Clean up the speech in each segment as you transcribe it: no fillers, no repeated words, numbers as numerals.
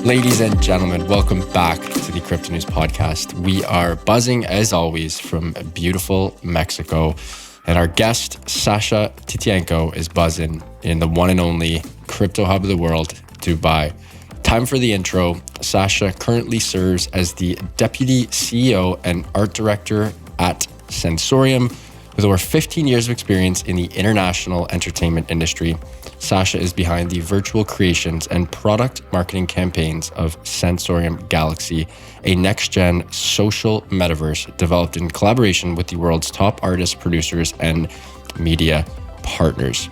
Ladies and gentlemen, welcome back to the Crypto News Podcast. We are buzzing, as always, from beautiful Mexico. And our guest, Sasha Tityanko, is buzzing in the one and only crypto hub of the world, Dubai. Time for the intro. Sasha currently serves as the Deputy CEO and Art Director at Sensorium. With over 15 years of experience in the international entertainment industry, Sasha is behind the virtual creations and product marketing campaigns of Sensorium Galaxy, a next-gen social metaverse developed in collaboration with the world's top artists, producers, and media partners.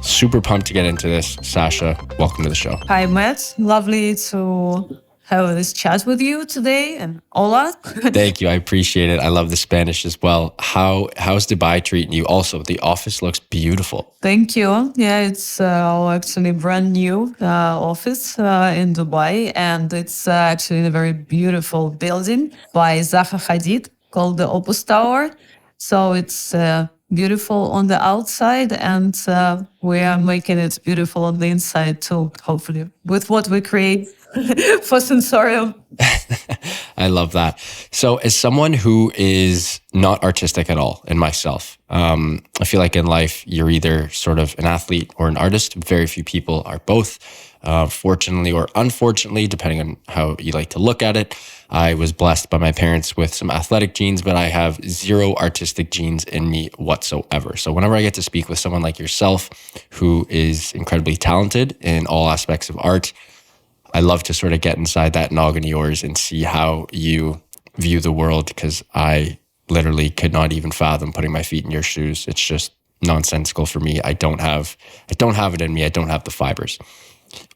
Super pumped to get into this. Sasha, welcome to the show. Hi, Matt. Lovely to have this chat with you today, and hola. Thank you. I appreciate it. I love the Spanish as well. How's Dubai treating you? Also, the office looks beautiful. Thank you. Yeah, it's actually brand new office in Dubai, and it's actually a very beautiful building by Zaha Hadid called the Opus Tower. So it's beautiful on the outside, and we are making it beautiful on the inside too, hopefully, with what we create for Sensorium. I love that. So as someone who is not artistic at all, and myself, I feel like in life, you're either sort of an athlete or an artist. Very few people are both. Fortunately or unfortunately, depending on how you like to look at it, I was blessed by my parents with some athletic genes, but I have zero artistic genes in me whatsoever. So whenever I get to speak with someone like yourself, who is incredibly talented in all aspects of art, I love to sort of get inside that noggin of yours and see how you view the world, because I literally could not even fathom putting my feet in your shoes. It's just nonsensical for me. I don't have it in me. I don't have the fibers.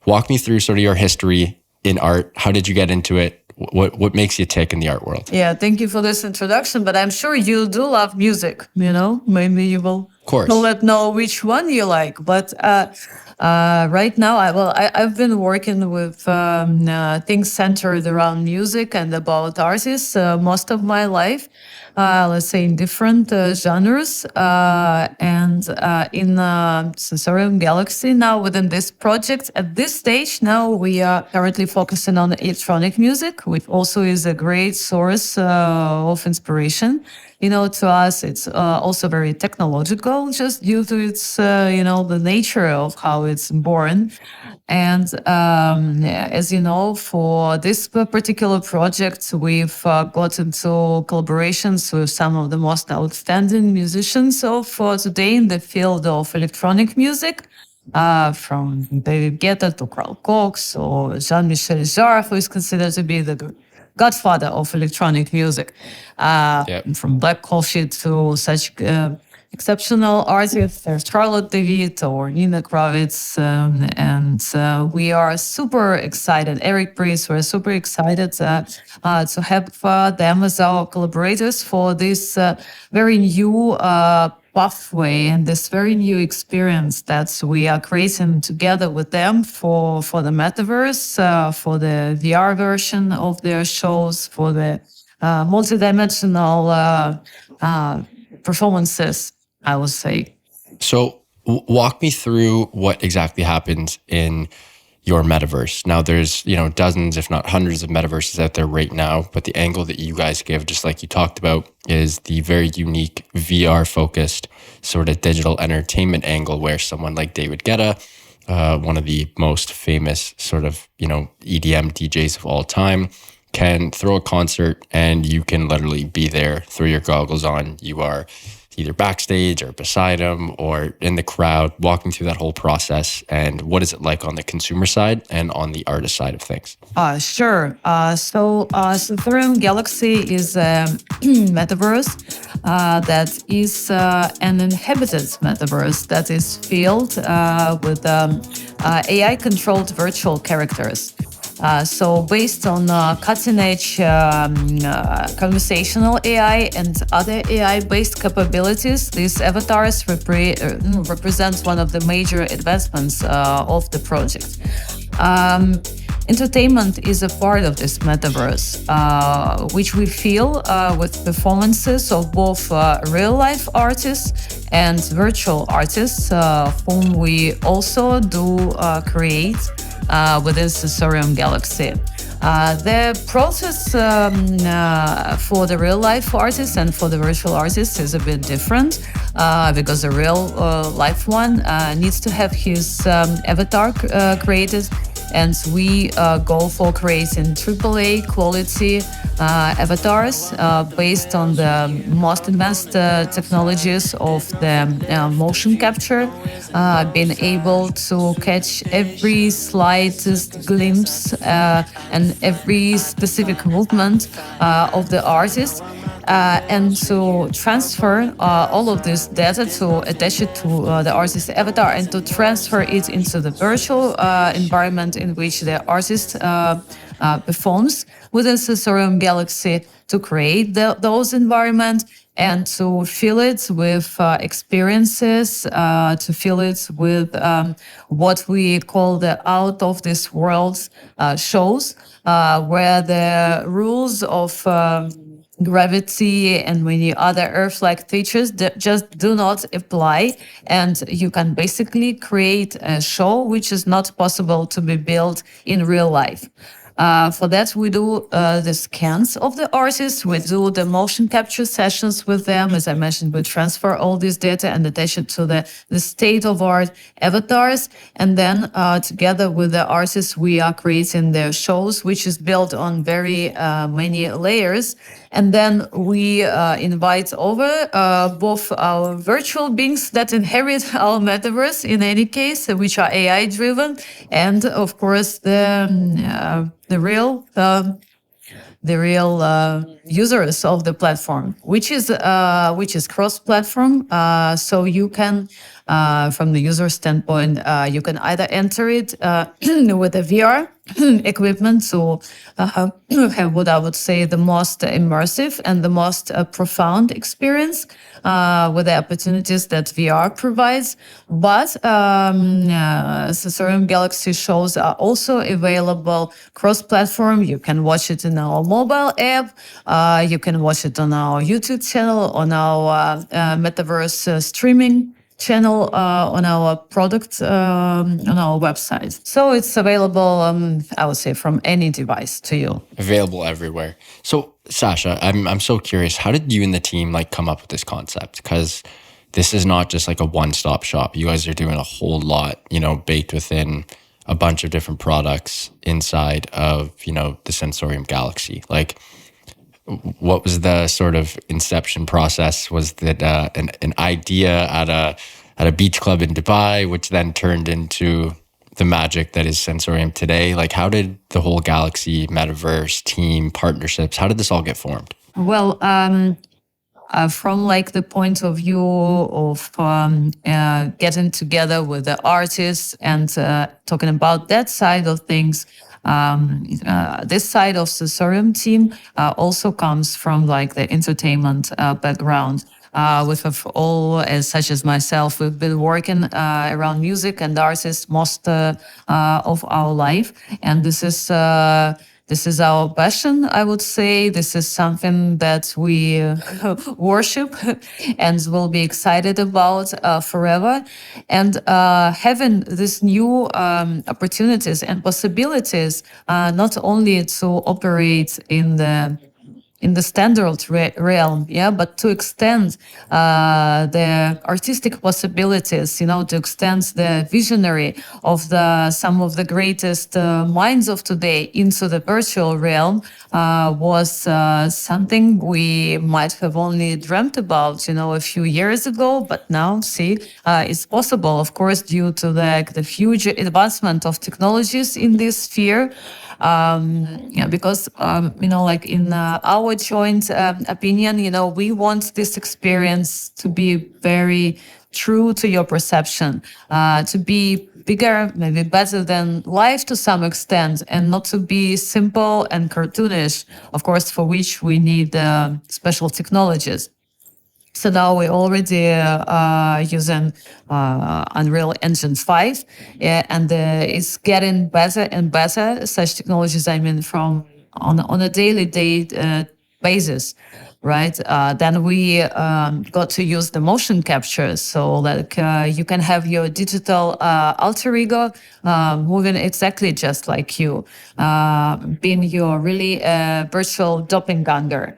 Walk me through sort of your history in art. How did you get into it? What makes you tick in the art world? Yeah, thank you for this introduction, but I'm sure you do love music, Maybe you will let know which one you like. But right now, I've been working with things centered around music and about artists most of my life. Let's say in different genres, and in Sensorium Galaxy now within this project. At this stage now we are currently focusing on electronic music, which also is a great source of inspiration. To us, it's also very technological, just due to its, the nature of how it's born. And as you know, for this particular project, we've got into collaborations with some of the most outstanding musicians of today in the field of electronic music. From David Guetta to Carl Cox or Jean-Michel Jarre, who is considered to be the godfather of electronic music, from Black Coffee to such exceptional artists. There's Charlotte DeWitt or Nina Kravitz, and we are super excited. Eric Priest, we're super excited to have them as our collaborators for this very new pathway and this very new experience that we are creating together with them for the metaverse, for the VR version of their shows, for the multidimensional performances, I would say. So walk me through what exactly happens in your metaverse. Now there's, dozens, if not hundreds of metaverses out there right now, but the angle that you guys give, just like you talked about, is the very unique VR focused sort of digital entertainment angle, where someone like David Guetta, one of the most famous sort of, EDM DJs of all time, can throw a concert and you can literally be there, throw your goggles on. You are either backstage or beside him or in the crowd, walking through that whole process. And what is it like on the consumer side and on the artist side of things? Sure. So Sensorium Galaxy is a metaverse that is an inhabited metaverse that is filled with AI-controlled virtual characters. So based on cutting-edge conversational AI and other AI-based capabilities, these avatars represent one of the major advancements of the project. Entertainment is a part of this metaverse, which we feel with performances of both real-life artists and virtual artists, whom we also do create within Sensorium Galaxy. The process for the real life artist and for the virtual artist is a bit different because the real life one needs to have his avatar created, and we go for creating AAA quality avatars based on the most advanced technologies of the motion capture, being able to catch every slightest glimpse and every specific movement of the artist. And to transfer all of this data, to attach it to the artist's avatar and to transfer it into the virtual environment in which the artist performs within Sensorium Galaxy, to create those environments and to fill it with experiences, to fill it with what we call the out of this world shows, where the rules of gravity and many other Earth-like features that just do not apply, and you can basically create a show which is not possible to be built in real life. For that, we do the scans of the artists. We do the motion capture sessions with them. As I mentioned, we transfer all this data and attach it to the state-of-art avatars. And then together with the artists, we are creating their shows, which is built on very many layers. And then we invite over both our virtual beings that inherit our metaverse, in any case, which are AI-driven, and of course the real users of the platform, which is cross-platform. So you can, from the user standpoint, you can either enter it with a VR equipment to have what I would say the most immersive and the most profound experience with the opportunities that VR provides. But Sensorium Galaxy shows are also available cross-platform. You can watch it in our mobile app. You can watch it on our YouTube channel, on our metaverse streaming channel, on our product, on our website. So it's available, I would say, from any device to you. Available everywhere. So Sasha, I'm so curious, how did you and the team come up with this concept? Because this is not just a one-stop shop. You guys are doing a whole lot, baked within a bunch of different products inside of, the Sensorium Galaxy. What was the sort of inception process? Was that an idea at a beach club in Dubai, which then turned into the magic that is Sensorium today? How did the whole Galaxy metaverse team partnerships, how did this all get formed? Well, from the point of view of getting together with the artists and talking about that side of things, this side of the Sensorium team also comes from the entertainment background. We have all, such as myself, we've been working around music and artists most of our life, and this is our passion, I would say. This is something that we worship and will be excited about forever. And having these new opportunities and possibilities, not only to operate in the standard realm, but to extend the artistic possibilities, to extend the visionary of some of the greatest minds of today into the virtual realm was something we might have only dreamt about, a few years ago. But now, see, it's possible, of course, due to the huge advancement of technologies in this sphere. Because in our joint opinion, we want this experience to be very true to your perception, to be bigger, maybe better than life to some extent, and not to be simple and cartoonish, of course, for which we need special technologies. So now we're already using Unreal Engine 5, and it's getting better and better. Such technologies, from on a daily basis. right? Then we got to use the motion capture. So like you can have your digital alter ego moving exactly just like you, being your really virtual doppelganger.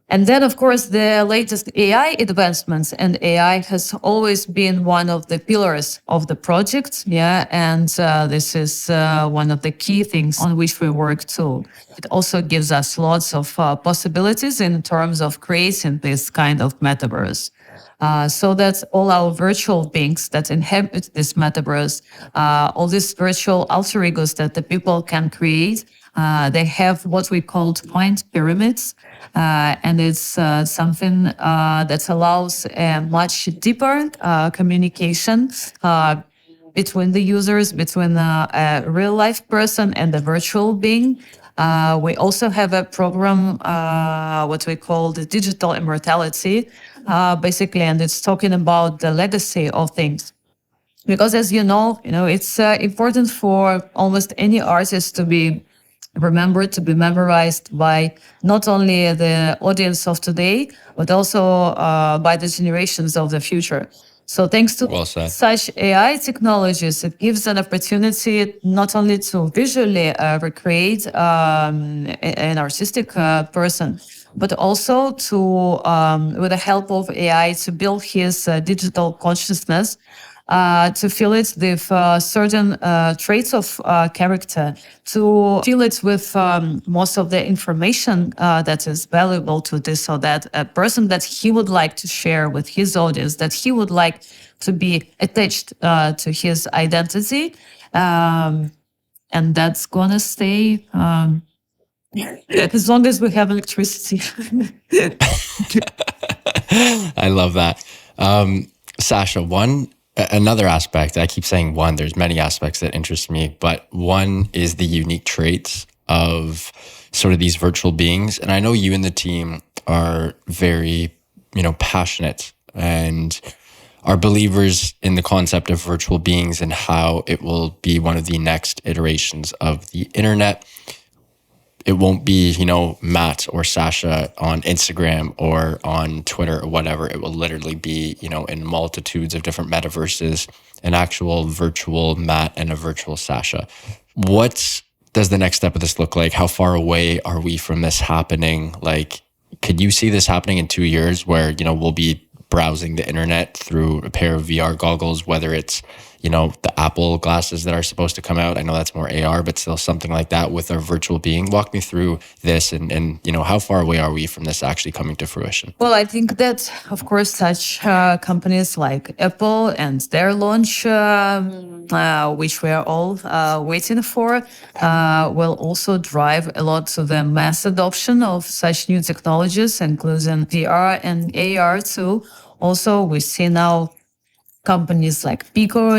And then, of course, the latest AI advancements, and AI has always been one of the pillars of the project. Yeah. And this is one of the key things on which we work too. It also gives us lots of possibilities in terms of creating this kind of metaverse. So that's all our virtual beings that inhabit this metaverse, all these virtual alter egos that the people can create. They have what we call mind pyramids, and it's something that allows a much deeper communication between the users, between a real life person and a virtual being. We also have a program, what we call the digital immortality, basically, and it's talking about the legacy of things. Because as you know, it's important for almost any artist to be remembered, to be memorized by not only the audience of today, but also by the generations of the future. So thanks to such AI technologies, it gives an opportunity not only to visually recreate an artistic person, but also to, with the help of AI, to build his digital consciousness, to fill it with certain traits of character, to fill it with most of the information that is valuable to this or that a person that he would like to share with his audience, that he would like to be attached to his identity. And that's gonna stay as long as we have electricity. I love that. Sasha, another aspect, I keep saying one, there's many aspects that interest me, but one is the unique traits of sort of these virtual beings. And I know you and the team are very, passionate and are believers in the concept of virtual beings and how it will be one of the next iterations of the internet. It won't be, Matt or Sasha on Instagram or on Twitter or whatever. It will literally be, in multitudes of different metaverses, an actual virtual Matt and a virtual Sasha. What does the next step of this look like? How far away are we from this happening? Like, could you see this happening in 2 years where, we'll be browsing the internet through a pair of VR goggles, whether it's, the Apple glasses that are supposed to come out. I know that's more AR, but still something like that with our virtual being. Walk me through this and how far away are we from this actually coming to fruition? Well, I think that, of course, such companies like Apple and their launch, which we are all waiting for, will also drive a lot to the mass adoption of such new technologies, including VR and AR too. Also, we see now companies like Pico,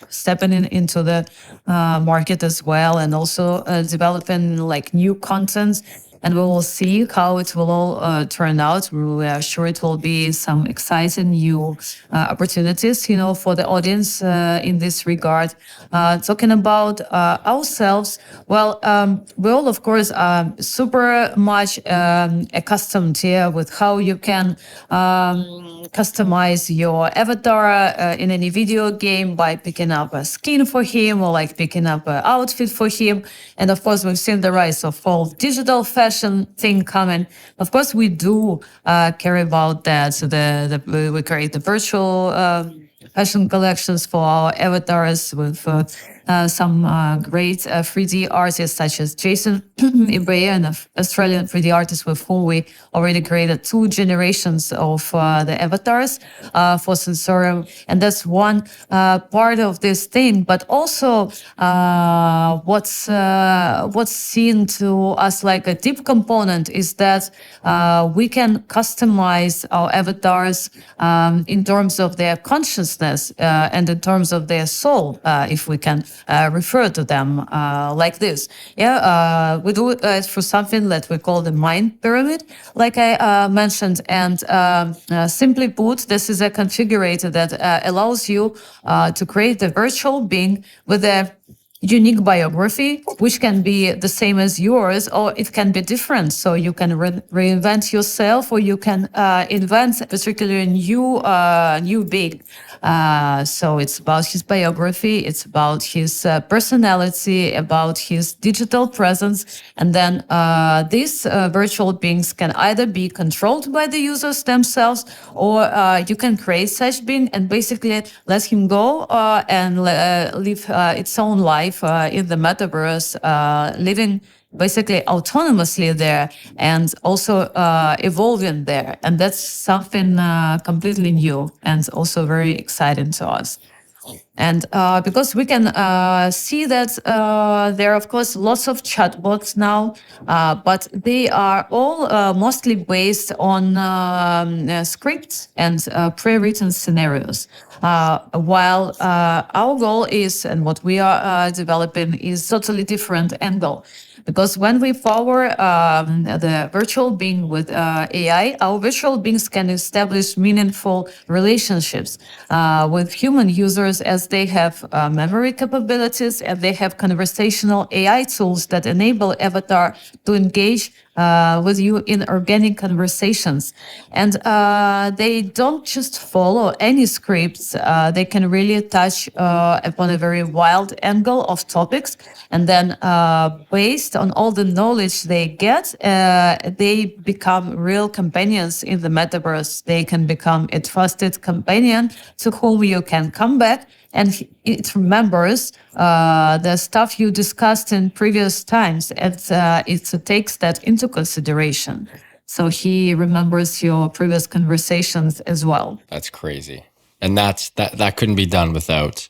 stepping into the market as well, and also developing like new content. And we will see how it will all turn out. We are sure it will be some exciting new opportunities, for the audience in this regard. Talking about ourselves, well, we all, of course, are super much accustomed here with how you can customize your avatar in any video game by picking up a skin for him or like picking up an outfit for him. And of course, we've seen the rise of all digital fashion thing coming. Of course, we do care about that. So we create the virtual fashion collections for our avatars with some great 3D artists such as Jason Ibrea, an Australian 3D artist with whom we already created 2 generations of the avatars for Sensorium. And that's one part of this thing. But also what's seen to us like a deep component is that we can customize our avatars in terms of their consciousness and in terms of their soul, if we can refer to them like this. We do it through something that we call the mind pyramid, like I mentioned. And simply put, this is a configurator that allows you to create a virtual being with a unique biography, which can be the same as yours, or it can be different. So you can reinvent yourself, or you can invent a particularly new being. So it's about his biography, it's about his personality, about his digital presence, and then these virtual beings can either be controlled by the users themselves, or you can create such being and basically let him go and live its own life in the metaverse, living basically autonomously there and also evolving there. And that's something completely new and also very exciting to us. And because we can see that there are, of course, lots of chatbots now, but they are all mostly based on scripts and pre-written scenarios. While our goal is, and what we are developing is totally different angle. Because when we power the virtual being with AI, our virtual beings can establish meaningful relationships with human users as they have memory capabilities and they have conversational AI tools that enable avatar to engage with you in organic conversations. And they don't just follow any scripts. They can really touch upon a very wild angle of topics. And then based on all the knowledge they get, they become real companions in the metaverse. They can become a trusted companion to whom you can come back, and it remembers the stuff you discussed in previous times, and it takes that into consideration. So he remembers your previous conversations as well. That's crazy. And that couldn't be done without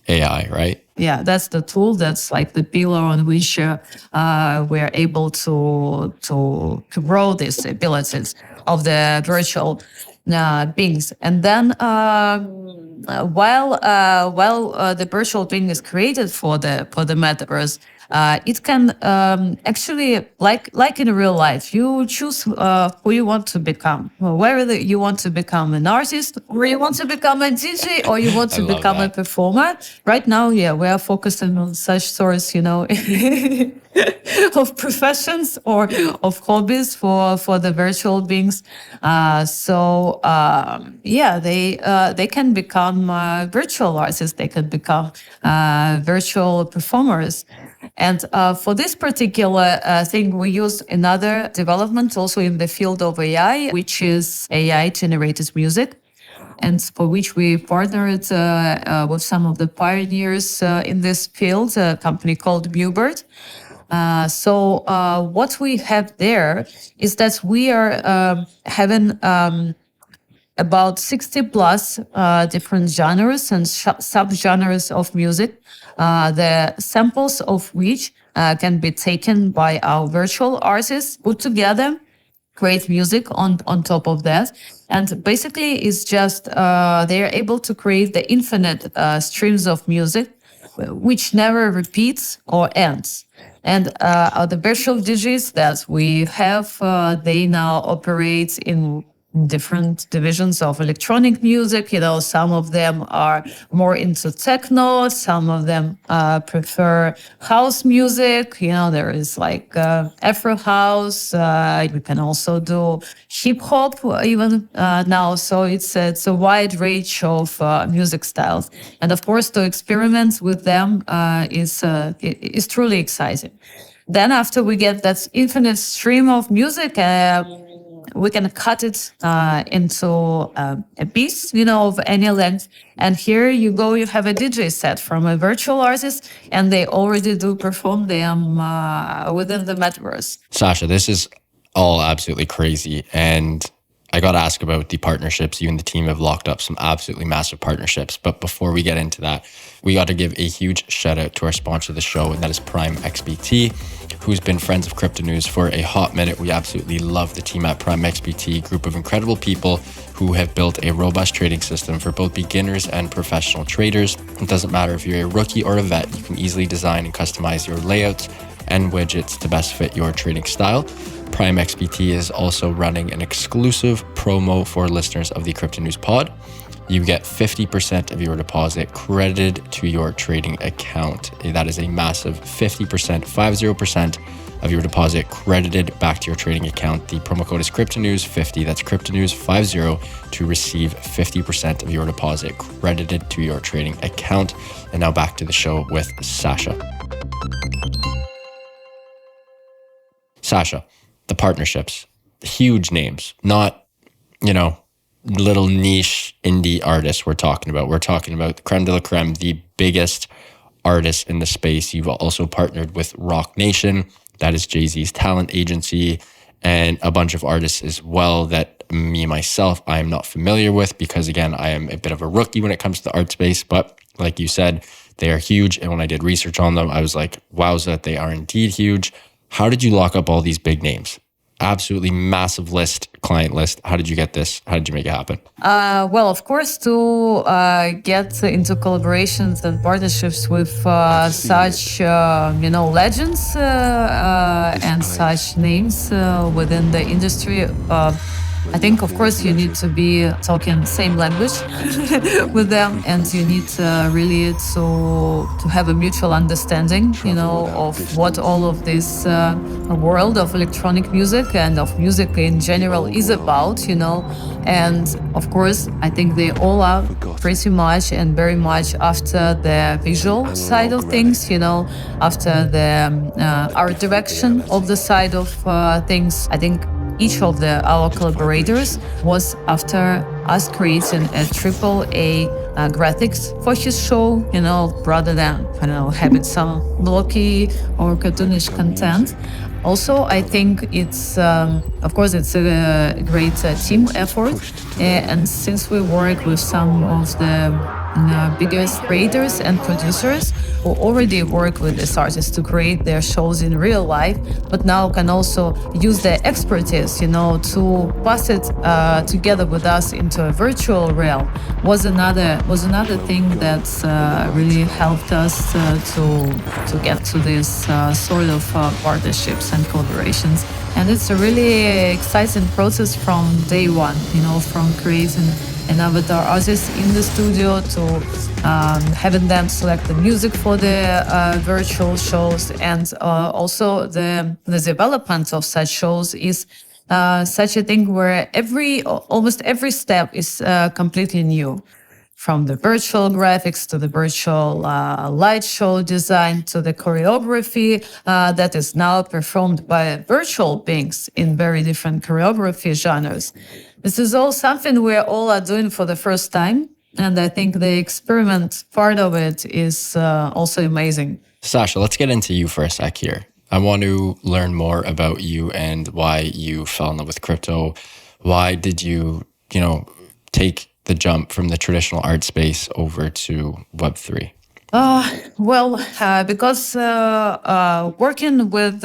AI, right? Yeah, that's the tool. That's like the pillar on which we're able to grow these abilities of the virtual beings. And then while the virtual being is created for the metaverse, it can actually, like in real life, you choose who you want to become. Whether you want to become an artist, or you want to become a DJ, or you want to become a performer. Right now, yeah, we are focusing on such sorts, of professions or of hobbies for the virtual beings. They can become virtual artists. They can become virtual performers. And for this particular thing, we use another development also in the field of AI, which is AI-generated music, and for which we partnered with some of the pioneers in this field, a company called Mubert. So what we have there is that we are having about 60 plus different genres and subgenres of music, the samples of which can be taken by our virtual artists, put together, create music on top of that. And basically it's just they're able to create the infinite streams of music, which never repeats or ends. And the virtual DJs that we have, they now operate in different divisions of electronic music. Some of them are more into techno, some of them prefer house music. There is like Afro house. You can also do hip hop even now. So it's a wide range of music styles. And of course, to experiment with them is truly exciting. Then after we get that infinite stream of music, we can cut it into a piece, of any length. And here you go, you have a DJ set from a virtual artist, and they already do perform them within the metaverse. Sasha, this is all absolutely crazy. And I got to ask about the partnerships. You and the team have locked up some absolutely massive partnerships. But before we get into that, we got to give a huge shout out to our sponsor of the show, and that is Prime XBT, who's been friends of Crypto News for a hot minute. We absolutely love the team at Prime XBT, group of incredible people who have built a robust trading system for both beginners and professional traders. It doesn't matter if you're a rookie or a vet, you can easily design and customize your layouts and widgets to best fit your trading style. Prime XBT is also running an exclusive promo for listeners of the Crypto News Pod. You get 50% of your deposit credited to your trading account. That is a massive 50%, 50% of your deposit credited back to your trading account. The promo code is CryptoNews50. That's CryptoNews50 to receive 50% of your deposit credited to your trading account. And now back to the show with Sasha. Sasha, the partnerships, huge names, not, little niche indie artists we're talking about. We're talking about the creme de la creme, the biggest artists in the space. You've also partnered with Rock Nation, that is Jay-Z's talent agency, and a bunch of artists as well that myself, I am not familiar with because, again, I am a bit of a rookie when it comes to the art space. But like you said, they are huge. And when I did research on them, I was like, wowza, they are indeed huge. How did you lock up all these big names? Absolutely massive client list. How did you get this? How did you make it happen? Well, of course, to get into collaborations and partnerships with such, legends and such names within the industry, I think, of course, you need to be talking same language with them, and you need really to have a mutual understanding, of what all of this world of electronic music and of music in general is about, And of course, I think they all are pretty much and very much after the visual side of things, after the art direction of the side of things. I think each of our collaborators was after us creating a AAA graphics for his show, rather than, having some blocky or cartoonish content. Also, I think it's, of course, it's a great team effort. And since we work with some of the biggest creators and producers who already work with these artists to create their shows in real life, but now can also use their expertise, to pass it together with us into a virtual realm, was another thing that really helped us to get to this sort of partnerships and collaborations. And it's a really exciting process from day one, from creating an avatar artist in the studio to having them select the music for the virtual shows, and also the development of such shows is such a thing where almost every step is completely new. From the virtual graphics to the virtual light show design to the choreography that is now performed by virtual beings in very different choreography genres. This is all something we all are doing for the first time. And I think the experiment part of it is also amazing. Sasha, let's get into you for a sec here. I want to learn more about you and why you fell in love with crypto. Why did you, take the jump from the traditional art space over to Web3? Because working with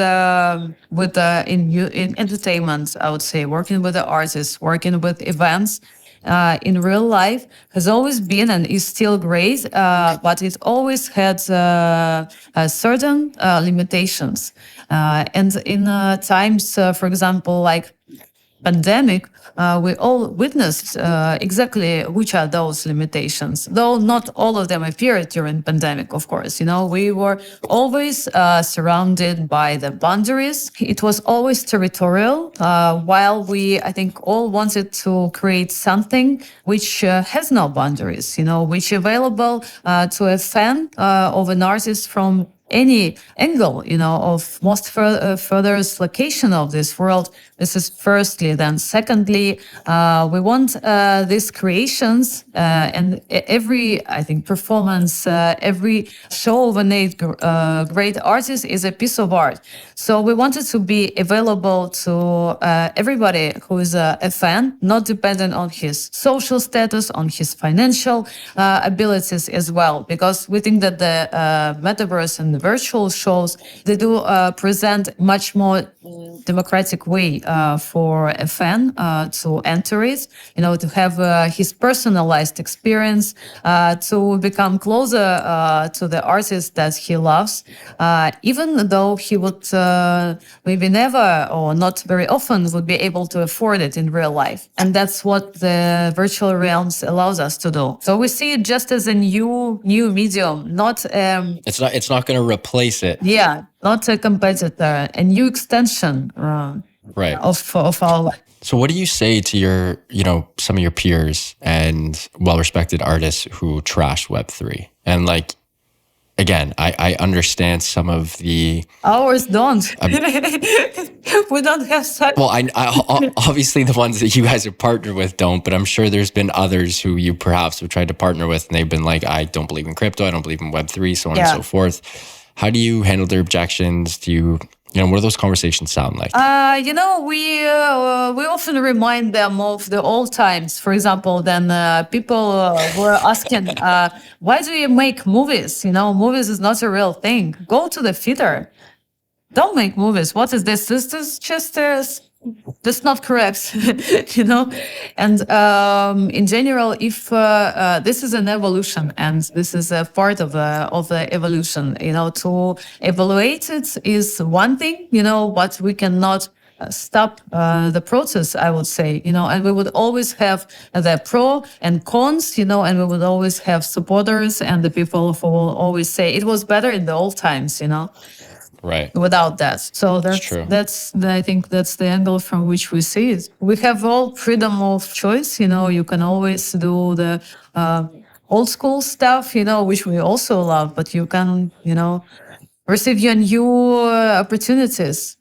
in entertainment, I would say, working with the artists, working with events in real life has always been and is still great, but it always had certain limitations. And in times, for example, like pandemic, we all witnessed exactly which are those limitations, though not all of them appeared during pandemic, of course. We were always surrounded by the boundaries. It was always territorial, while we, I think, all wanted to create something which has no boundaries, which available to a fan of an artist from any angle, of most furthest location of this world. This is firstly. Then secondly, we want these creations and every, I think, performance, every show of a great artist is a piece of art. So we wanted to be available to everybody who is a fan, not dependent on his social status, on his financial abilities as well, because we think that the metaverse and in virtual shows, they do present much more democratic way for a fan to enter it, to have his personalized experience, to become closer to the artist that he loves, even though he would maybe never or not very often would be able to afford it in real life. And that's what the virtual realms allows us to do. So we see it just as a new medium, not it's not going to replace it. Yeah, not a competitor, a new extension right. of our life. So what do you say to your, some of your peers and well-respected artists who trash Web3? And like, again, I understand some of the... Ours don't. We don't have such... Well, I obviously the ones that you guys have partnered with don't, but I'm sure there's been others who you perhaps have tried to partner with and they've been like, I don't believe in crypto, I don't believe in Web3, so on and so forth. How do you handle their objections? Do you... what do those conversations sound like? We often remind them of the old times. For example, then people were asking, why do you make movies? Movies is not a real thing. Go to the theater. Don't make movies. What is this? This is just that's not correct, And in general, if this is an evolution, and this is a part of the evolution, to evaluate it is one thing, but we cannot stop the process, I would say, and we would always have the pro and cons, and we would always have supporters and the people who will always say it was better in the old times, Right. Without that. So I think that's the angle from which we see it. We have all freedom of choice. You can always do the old school stuff, which we also love, but you can, receive your new opportunities.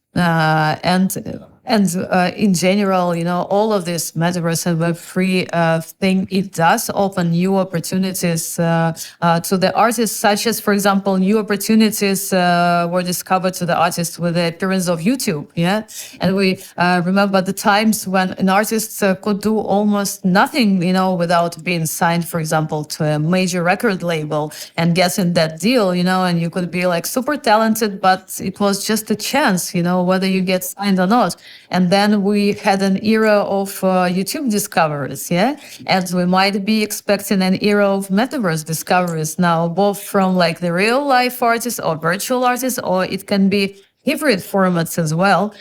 And in general, all of this metaverse and Web3 thing, it does open new opportunities to the artists, such as, for example, new opportunities were discovered to the artists with the appearance of YouTube. Yeah, and we remember the times when an artist could do almost nothing, without being signed, for example, to a major record label and getting that deal, and you could be like super talented, but it was just a chance, whether you get signed or not. And then we had an era of YouTube discoveries, and we might be expecting an era of metaverse discoveries now, both from like the real life artists or virtual artists, or it can be hybrid formats as well,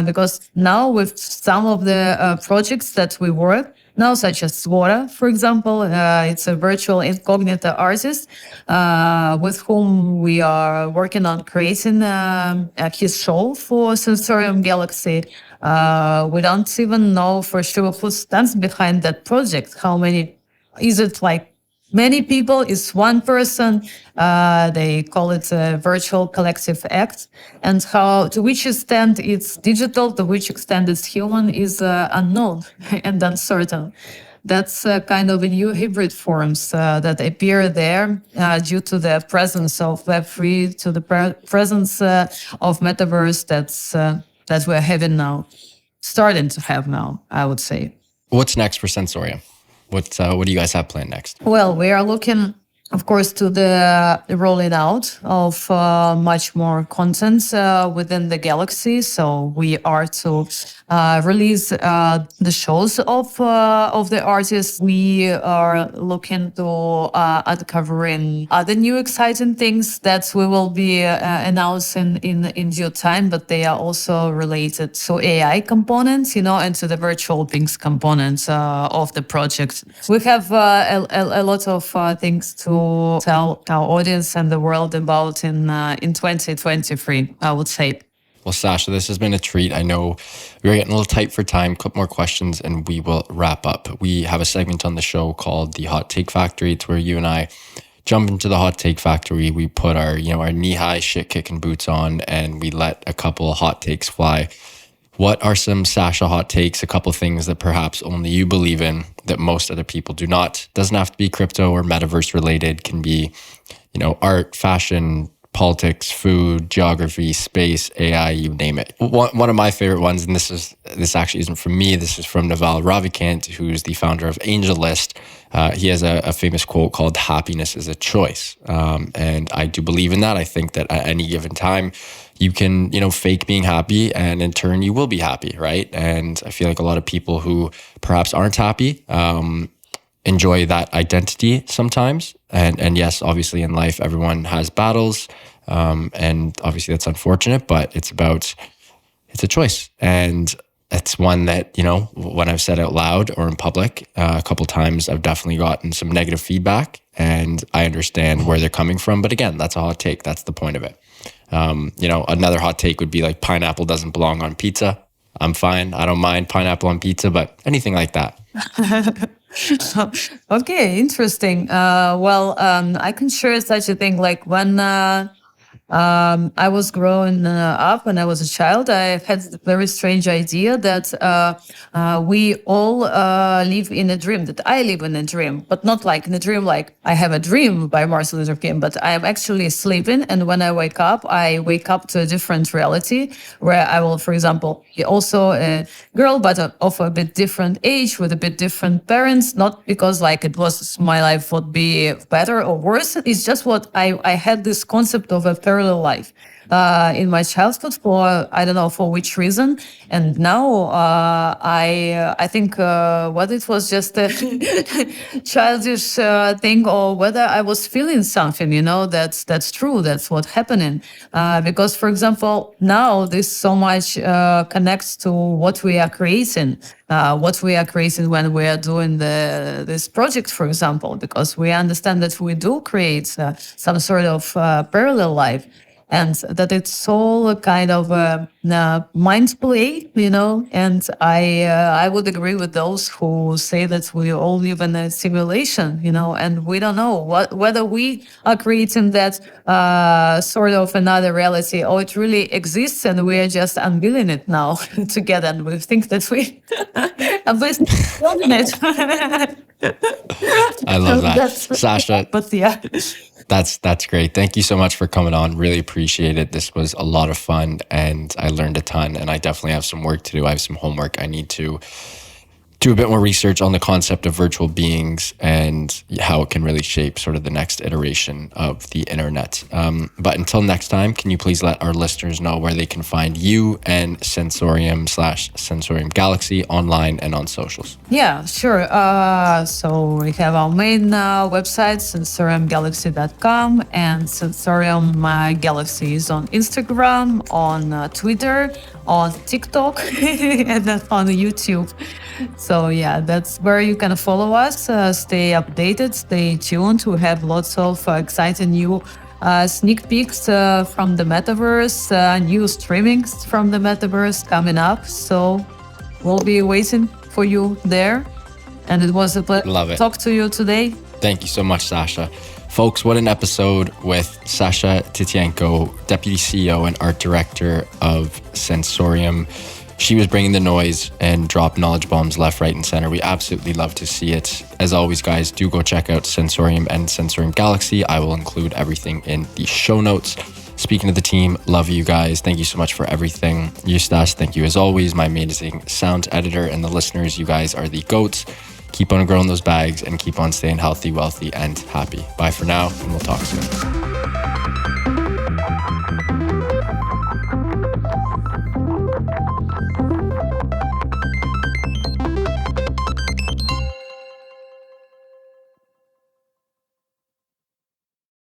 because now with some of the projects that we work now, such as Swara, for example, it's a virtual incognito artist with whom we are working on creating his show for Sensorium Galaxy. We don't even know for sure who stands behind that project. How many? Is it like many people? Is one person? They call it a virtual collective act. And to which extent it's digital, to which extent it's human is unknown and uncertain. That's kind of a new hybrid forms that appear there due to the presence of Web3, to the presence of metaverse that we're having now, starting to have now, I would say. What's next for Sensorium? What do you guys have planned next? Well, we are looking, of course, to the rolling out of much more content within the Galaxy. So we are to release the shows of the artists. We are looking to uncovering other new exciting things that we will be announcing in due time, but they are also related to AI components, and to the virtual things components of the project. We have a lot of things to tell our audience and the world about in 2023, I would say. Well, Sasha, this has been a treat. I know we're getting a little tight for time. A couple more questions and we will wrap up. We have a segment on the show called the Hot Take Factory. It's where you and I jump into the Hot Take Factory. We put our knee-high shit-kicking boots on and we let a couple of hot takes fly. What are some Sasha hot takes? A couple of things that perhaps only you believe in that most other people do not. Doesn't have to be crypto or metaverse related. Can be, art, fashion, politics, food, geography, space, AI, you name it. One of my favorite ones, and this actually isn't from me, this is from Naval Ravikant, who's the founder of AngelList, He has a famous quote called "Happiness is a choice," and I do believe in that. I think that at any given time, you can, fake being happy, and in turn, you will be happy, right? And I feel like a lot of people who perhaps aren't happy enjoy that identity sometimes. And yes, obviously in life, everyone has battles, and obviously that's unfortunate, but it's a choice. And it's one that, when I've said out loud or in public, a couple times, I've definitely gotten some negative feedback, and I understand where they're coming from. But again, that's a hot take. That's the point of it. Another hot take would be like, pineapple doesn't belong on pizza. I'm fine. I don't mind pineapple on pizza, but anything like that. Okay, interesting. I can share such a thing. Like when I was growing up when I was a child, I had a very strange idea that we all live in a dream, that I live in a dream, but not like in a dream, like I have a dream by Martin Luther King, but I am actually sleeping. And when I wake up to a different reality where I will, for example, be also a girl, but of a bit different age with a bit different parents, not because like it was my life would be better or worse. It's just what I had this concept of a parallel life in my childhood for I don't know for which reason, and now I think whether it was just a childish thing or whether I was feeling something, that's true, that's what's happening. Because for example, now this so much connects to what we are creating. What we are creating when we are doing this project, for example, because we understand that we do create some sort of parallel life, and that it's all a kind of mind play, And I would agree with those who say that we all live in a simulation, and we don't know whether we are creating that sort of another reality, or it really exists and we are just unveiling it now together, and we think that we at least building it. I love that, Sasha. But yeah. That's great. Thank you so much for coming on. Really appreciate it. This was a lot of fun, and I learned a ton, and I definitely have some work to do. I have some homework. I need to do a bit more research on the concept of virtual beings and how it can really shape sort of the next iteration of the internet. But until next time, can you please let our listeners know where they can find you and Sensorium/Sensorium Galaxy online and on socials? Yeah, sure. So we have our main website, sensoriumgalaxy.com, and Sensorium Galaxy is on Instagram, on Twitter, on TikTok, and on YouTube. So yeah, that's where you can follow us, stay updated, stay tuned. We have lots of exciting new sneak peeks from the metaverse, new streamings from the metaverse coming up. So we'll be waiting for you there. And it was a pleasure to talk to you today. Thank you so much, Sasha. Folks, what an episode with Sasha Tityanko, Deputy CEO and Art Director of Sensorium. She was bringing the noise and dropped knowledge bombs left, right, and center. We absolutely love to see it. As always, guys, do go check out Sensorium and Sensorium Galaxy. I will include everything in the show notes. Speaking of the team, love you guys. Thank you so much for everything. Eustace, thank you as always. My amazing sound editor, and the listeners, you guys are the GOATs. Keep on growing those bags and keep on staying healthy, wealthy, and happy. Bye for now, and we'll talk soon.